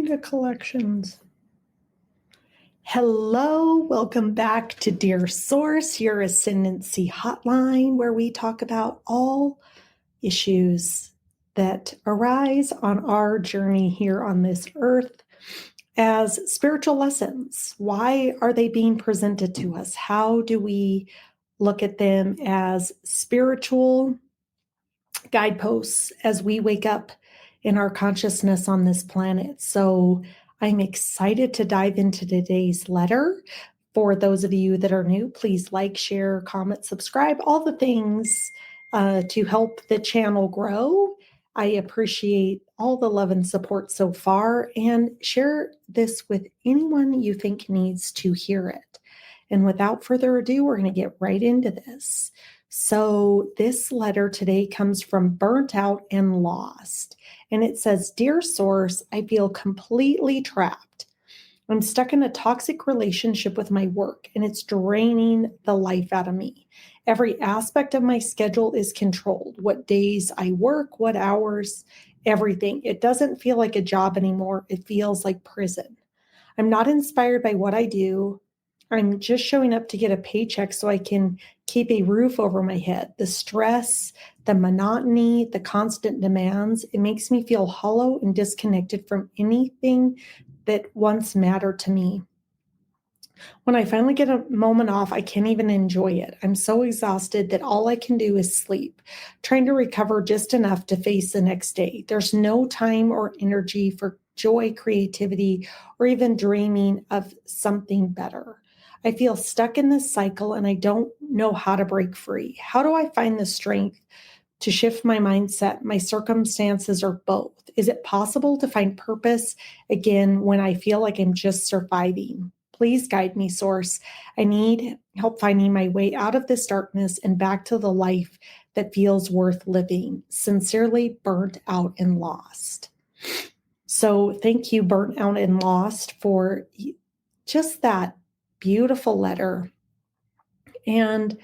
manga collections. Hello, welcome back to Dear Source, your ascendancy hotline, where we talk about all issues that arise on our journey here on this earth as spiritual lessons. Why are they being presented to us? How do we look at them as spiritual guideposts as we wake up in our consciousness on this planet? So I'm excited to dive into today's letter. For those of you that are new, please like, share, comment, subscribe, all the things to help the channel grow. I appreciate all the love and support so far, and share this with anyone you think needs to hear it. And without further ado, we're going to get right into this. So this letter today comes from Burnt Out and Lost. And it says, "Dear Source, I feel completely trapped. I'm stuck in a toxic relationship with my work, and it's draining the life out of me. Every aspect of my schedule is controlled. What days I work, what hours, everything. It doesn't feel like a job anymore. It feels like prison. I'm not inspired by what I do. I'm just showing up to get a paycheck so I can keep a roof over my head. The stress, the monotony, the constant demands, it makes me feel hollow and disconnected from anything that once mattered to me. When I finally get a moment off, I can't even enjoy it. I'm so exhausted that all I can do is sleep, trying to recover just enough to face the next day. There's no time or energy for joy, creativity, or even dreaming of something better. I feel stuck in this cycle and I don't know how to break free. How do I find the strength to shift my mindset, my circumstances, or both? Is it possible to find purpose again when I feel like I'm just surviving? Please guide me, Source. I need help finding my way out of this darkness and back to the life that feels worth living. Sincerely, Burnt Out and Lost." So thank you, Burnt Out and Lost, for just that beautiful letter. And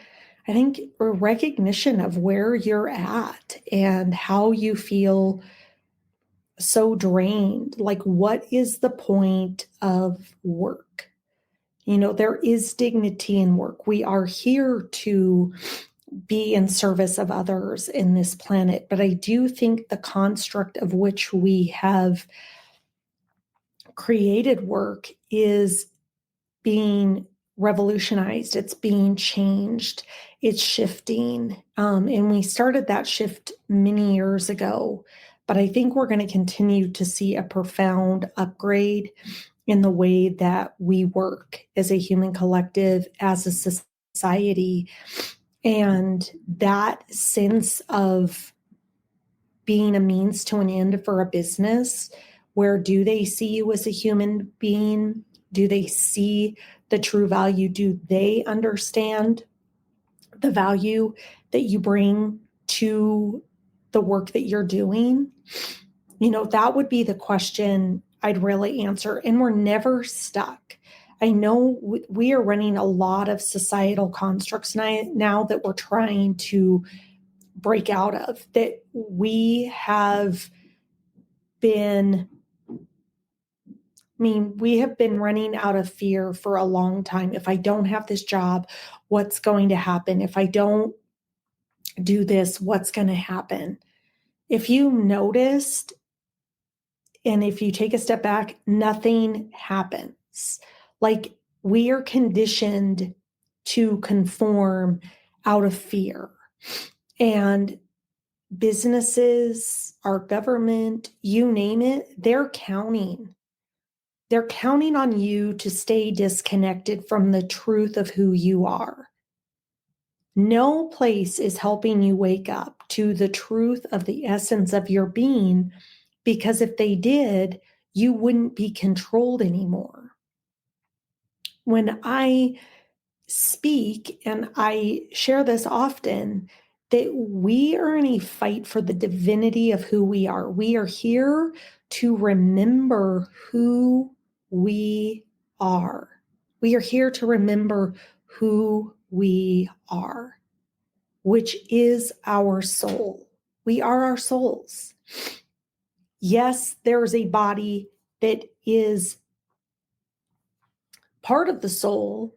I think a recognition of where you're at and how you feel so drained. Like, what is the point of work? You know, there is dignity in work. We are here to be in service of others in this planet. But I do think the construct of which we have created work is being revolutionized. It's being changed. It's shifting. And we started that shift many years ago. But I think we're going to continue to see a profound upgrade in the way that we work as a human collective, as a society. And that sense of being a means to an end for a business, where do they see you as a human being? Do they see the true value? Do they understand the value that you bring to the work that you're doing? You know, that would be the question I'd really answer. And we're never stuck. I know we are running a lot of societal constructs now that we're trying to break out of, that we have been we have been running out of fear for a long time. If I don't have this job, what's going to happen? If I don't do this, what's going to happen? If you noticed, and if you take a step back, nothing happens. Like, we are conditioned to conform out of fear. And businesses, our government, you name it, they're counting. They're counting on you to stay disconnected from the truth of who you are. No place is helping you wake up to the truth of the essence of your being, because if they did, you wouldn't be controlled anymore. When I speak, and I share this often, that we are in a fight for the divinity of who we are. We are here to remember who we are. We are here to remember who we are, which is our soul. We are our souls. Yes, there's a body that is part of the soul,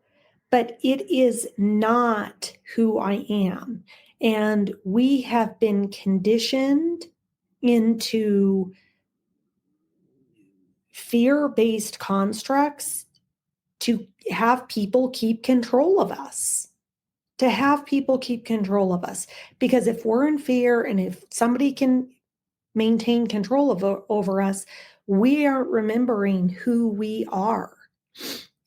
but it is not who I am. And we have been conditioned into fear-based constructs to have people keep control of us. To have people keep control of us. Because if we're in fear and if somebody can maintain control over us, we aren't remembering who we are.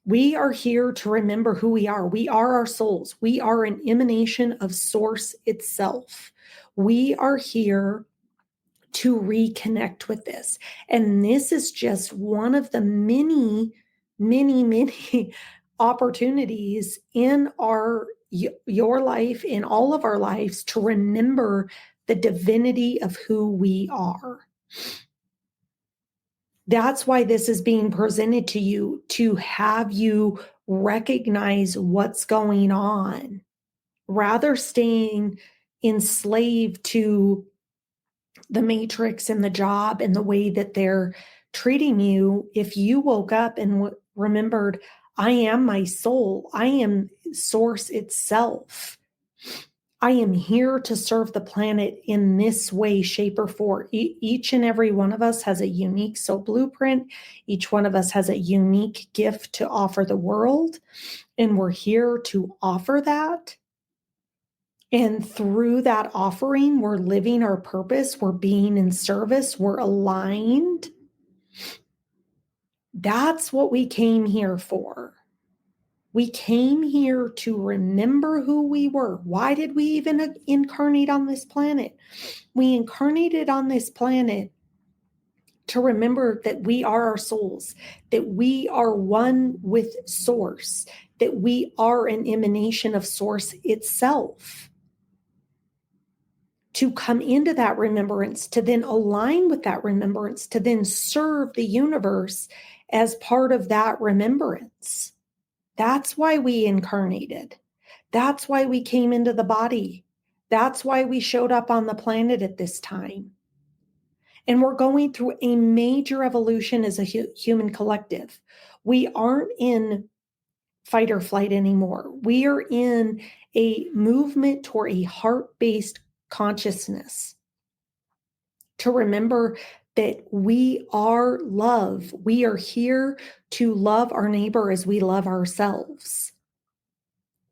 We are here to remember who we are. We are our souls. We are an emanation of Source itself. We are here to reconnect with this. And this is just one of the many, many, many opportunities in your life, in all of our lives, to remember the divinity of who we are. That's why this is being presented to you, to have you recognize what's going on, rather staying enslaved to the matrix and the job and the way that they're treating you. If you woke up and remembered, I am my soul, I am Source itself. I am here to serve the planet in this way, shape, or form. Each and every one of us has a unique soul blueprint. Each one of us has a unique gift to offer the world. And we're here to offer that. And through that offering, we're living our purpose. We're being in service. We're aligned. That's what we came here for. We came here to remember who we were. Why did we even incarnate on this planet? We incarnated on this planet to remember that we are our souls, that we are one with Source, that we are an emanation of Source itself. To come into that remembrance, to then align with that remembrance, to then serve the universe as part of that remembrance. That's why we incarnated. That's why we came into the body. That's why we showed up on the planet at this time. And we're going through a major evolution as a human collective. We aren't in fight or flight anymore. We are in a movement toward a heart-based consciousness. To remember that we are love. We are here to love our neighbor as we love ourselves.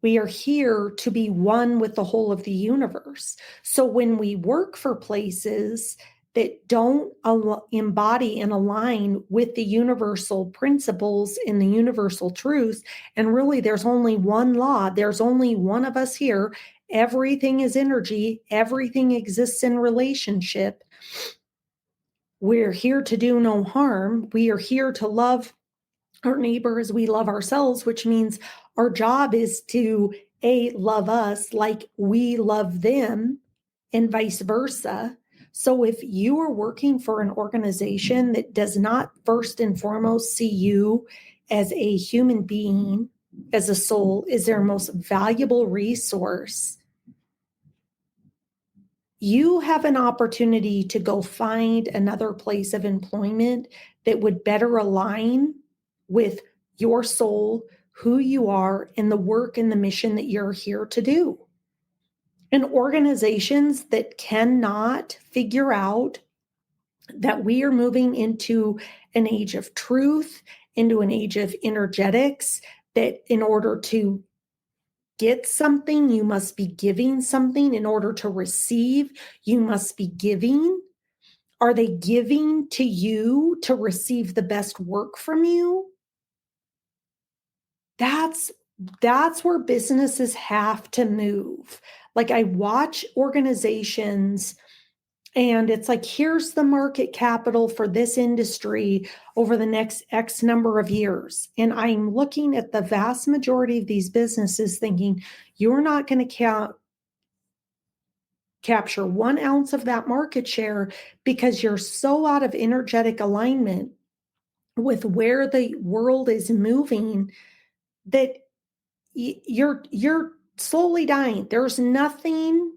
We are here to be one with the whole of the universe. So when we work for places that don't embody and align with the universal principles and the universal truth, and really there's only one law, there's only one of us here, everything is energy, everything exists in relationship. We're here to do no harm. We are here to love our neighbor as we love ourselves, which means our job is to love us like we love them and vice versa. So if you are working for an organization that does not first and foremost see you as a human being, as a soul, is their most valuable resource, you have an opportunity to go find another place of employment that would better align with your soul, who you are, and the work and the mission that you're here to do. And organizations that cannot figure out that we are moving into an age of truth, into an age of energetics, that in order to get something, you must be giving something. In order to receive, you must be giving. Are they giving to you to receive the best work from you? That's where businesses have to move. Like, I watch organizations and it's like, here's the market capital for this industry over the next X number of years. And I'm looking at the vast majority of these businesses thinking, you're not going to capture 1 ounce of that market share because you're so out of energetic alignment with where the world is moving that you're slowly dying. There's nothing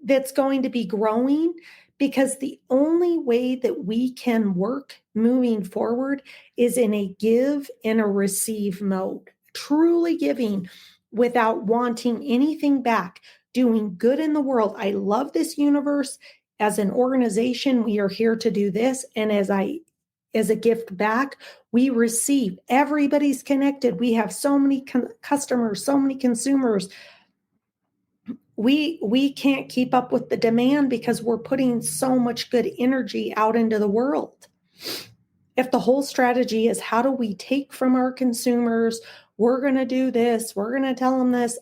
that's going to be growing because the only way that we can work moving forward is in a give and a receive mode, truly giving without wanting anything back, doing good in the world. I love this universe. As an organization, we are here to do this. And as a gift back, we receive. Everybody's connected. We have so many customers, so many consumers. We can't keep up with the demand because we're putting so much good energy out into the world. If the whole strategy is how do we take from our consumers, we're going to do this, we're going to tell them this,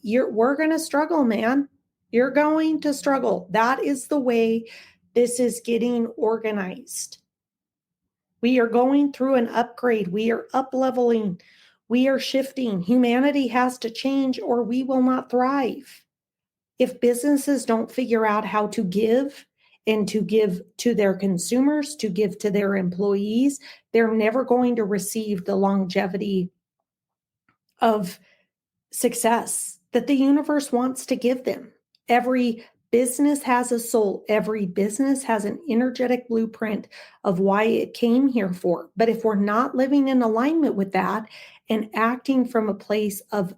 we're going to struggle, man. You're going to struggle. That is the way this is getting organized. We are going through an upgrade. We are up-leveling. We are shifting. Humanity has to change or we will not thrive. If businesses don't figure out how to give and to give to their consumers, to give to their employees, they're never going to receive the longevity of success that the universe wants to give them. Every business has a soul. Every business has an energetic blueprint of why it came here for. But if we're not living in alignment with that and acting from a place of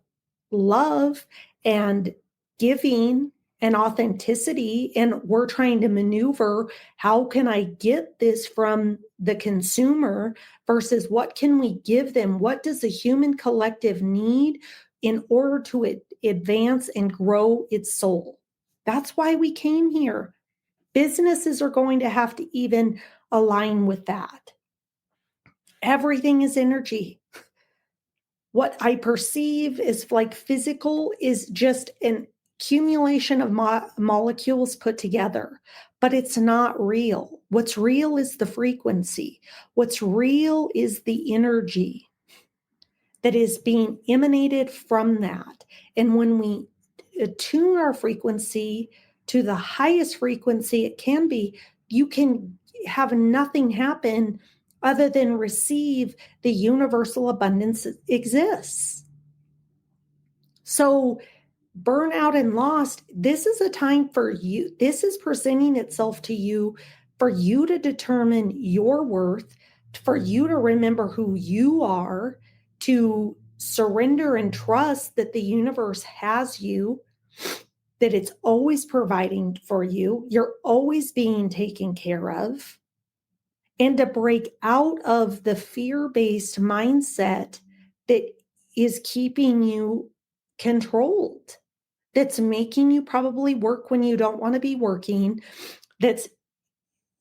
love and giving and authenticity, and we're trying to maneuver, how can I get this from the consumer versus what can we give them? What does the human collective need in order to advance and grow its soul? That's why we came here. Businesses are going to have to even align with that. Everything is energy. What I perceive is like physical is just an accumulation of molecules put together, but it's not real. What's real is the frequency. What's real is the energy that is being emanated from that. And when we attune our frequency to the highest frequency it can be, you can have nothing happen other than receive the universal abundance that exists. So burnout and lost, this is a time for you. This is presenting itself to you for you to determine your worth, for you to remember who you are, to surrender and trust that the universe has you, that it's always providing for you, you're always being taken care of, and to break out of the fear-based mindset that is keeping you controlled, that's making you probably work when you don't want to be working, that's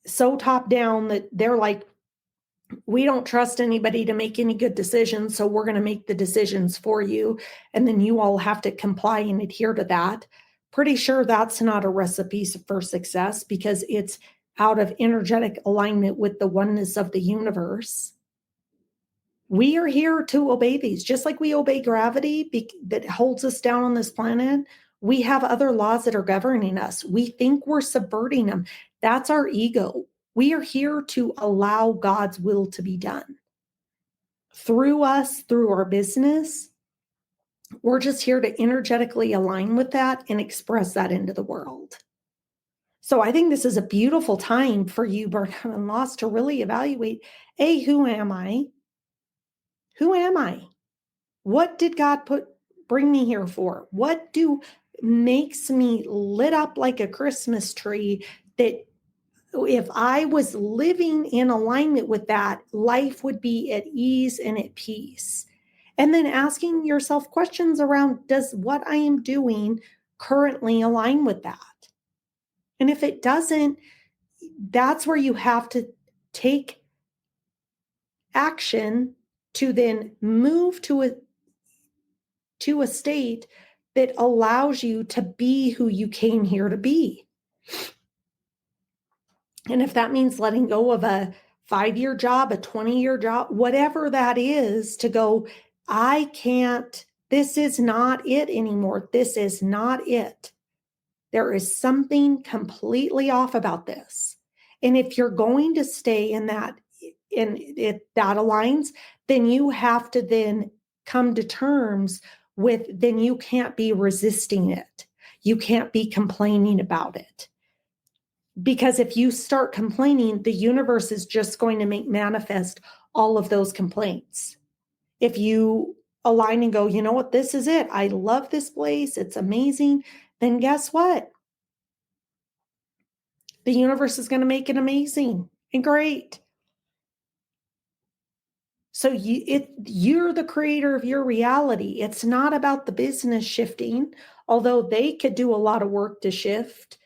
so top down that they're like, we don't trust anybody to make any good decisions, so we're going to make the decisions for you, and then you all have to comply and adhere to that. Pretty sure that's not a recipe for success because it's out of energetic alignment with the oneness of the universe. We are here to obey these, just like we obey gravity that holds us down on this planet. We have other laws that are governing us. We think we're subverting them. That's our ego. We are here to allow God's will to be done. Through us, through our business, we're just here to energetically align with that and express that into the world. So I think this is a beautiful time for you, burnout and loss, to really evaluate, A, who am I? Who am I? What did God bring me here for? What makes me lit up like a Christmas tree that if I was living in alignment with that, life would be at ease and at peace? And then asking yourself questions around, does what I am doing currently align with that? And if it doesn't, that's where you have to take action to then move to a state that allows you to be who you came here to be. And if that means letting go of a 5-year job, a 20-year job, whatever that is, to go, this is not it anymore. This is not it. There is something completely off about this. And if you're going to stay in that, and if that aligns, then you have to then come to terms with, then you can't be resisting it. You can't be complaining about it. Because if you start complaining, the universe is just going to make manifest all of those complaints. If you align and go, you know what, this is it. I love this place. It's amazing. Then guess what? The universe is going to make it amazing and great. So you're the creator of your reality. It's not about the business shifting, although they could do a lot of work to shift,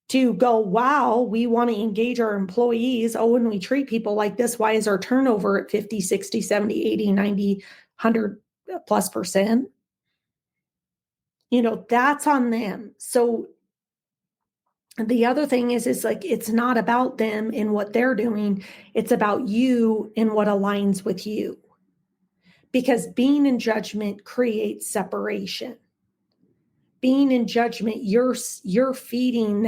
to go, wow, we want to engage our employees. Oh, when we treat people like this, why is our turnover at 50, 60, 70, 80, 90, 100 plus percent? That's on them. So the other thing is like, it's not about them and what they're doing. It's about you and what aligns with you. Because being in judgment creates separation. Being in judgment, you're feeding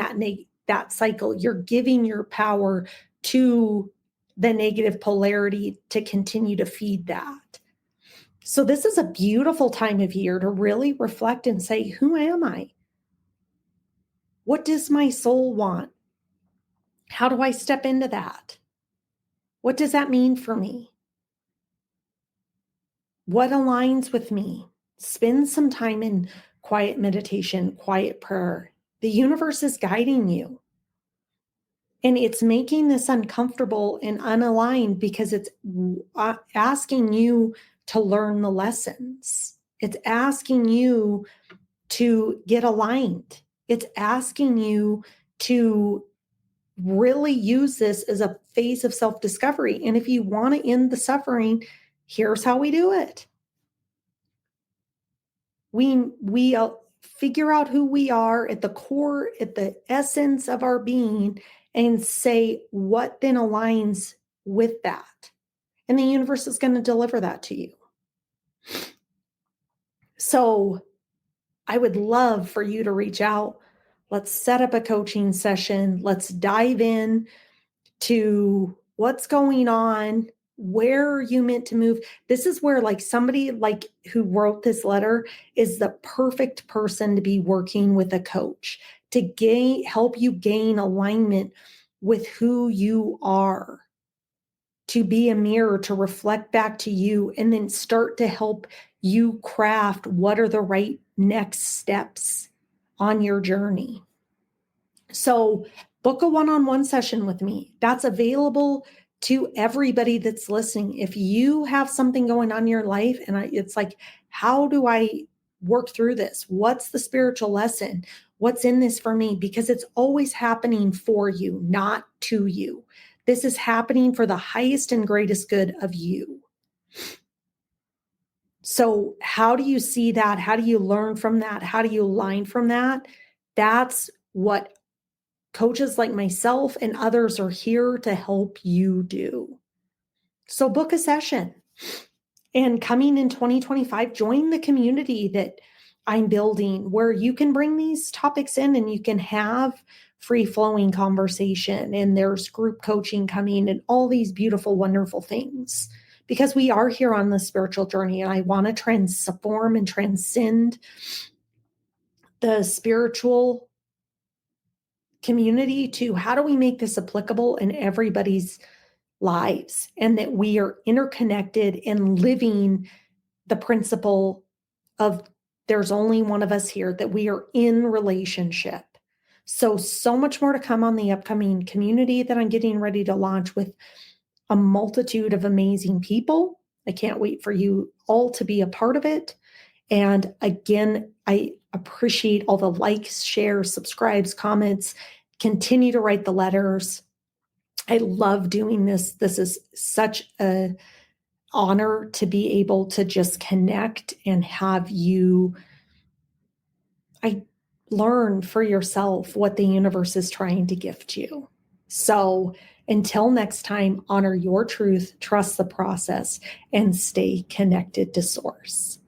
that cycle. You're giving your power to the negative polarity to continue to feed that. So this is a beautiful time of year to really reflect and say, who am I? What does my soul want? How do I step into that? What does that mean for me? What aligns with me? Spend some time in quiet meditation, quiet prayer. The universe is guiding you. And it's making this uncomfortable and unaligned because it's asking you to learn the lessons. It's asking you to get aligned. It's asking you to really use this as a phase of self-discovery. And if you want to end the suffering, here's how we do it. We figure out who we are at the core, at the essence of our being, and say what then aligns with that. And the universe is going to deliver that to you. So I would love for you to reach out. Let's set up a coaching session. Let's dive in to what's going on. Where are you meant to move? This is where like somebody like who wrote this letter is the perfect person to be working with a coach to help you gain alignment with who you are, to be a mirror, to reflect back to you, and then start to help you craft what are the right next steps on your journey. So book a one-on-one session with me. That's available to everybody that's listening. If you have something going on in your life and it's like, how do I work through this? What's the spiritual lesson? What's in this for me? Because it's always happening for you, not to you. This is happening for the highest and greatest good of you. So how do you see that? How do you learn from that? How do you align from that? That's what coaches like myself and others are here to help you do. So book a session. And coming in 2025, join the community that I'm building where you can bring these topics in and you can have free-flowing conversation, and there's group coaching coming and all these beautiful, wonderful things. Because we are here on the spiritual journey, and I want to transform and transcend the spiritual community to how do we make this applicable in everybody's lives, and that we are interconnected and living the principle of there's only one of us here, that we are in relationship. So much more to come on the upcoming community that I'm getting ready to launch with a multitude of amazing people. I can't wait for you all to be a part of it. And again, I appreciate all the likes, shares, subscribes, comments. Continue to write the letters. I love doing this. This is such an honor to be able to just connect and have you learn for yourself what the universe is trying to gift you. So until next time, honor your truth, trust the process, and stay connected to source.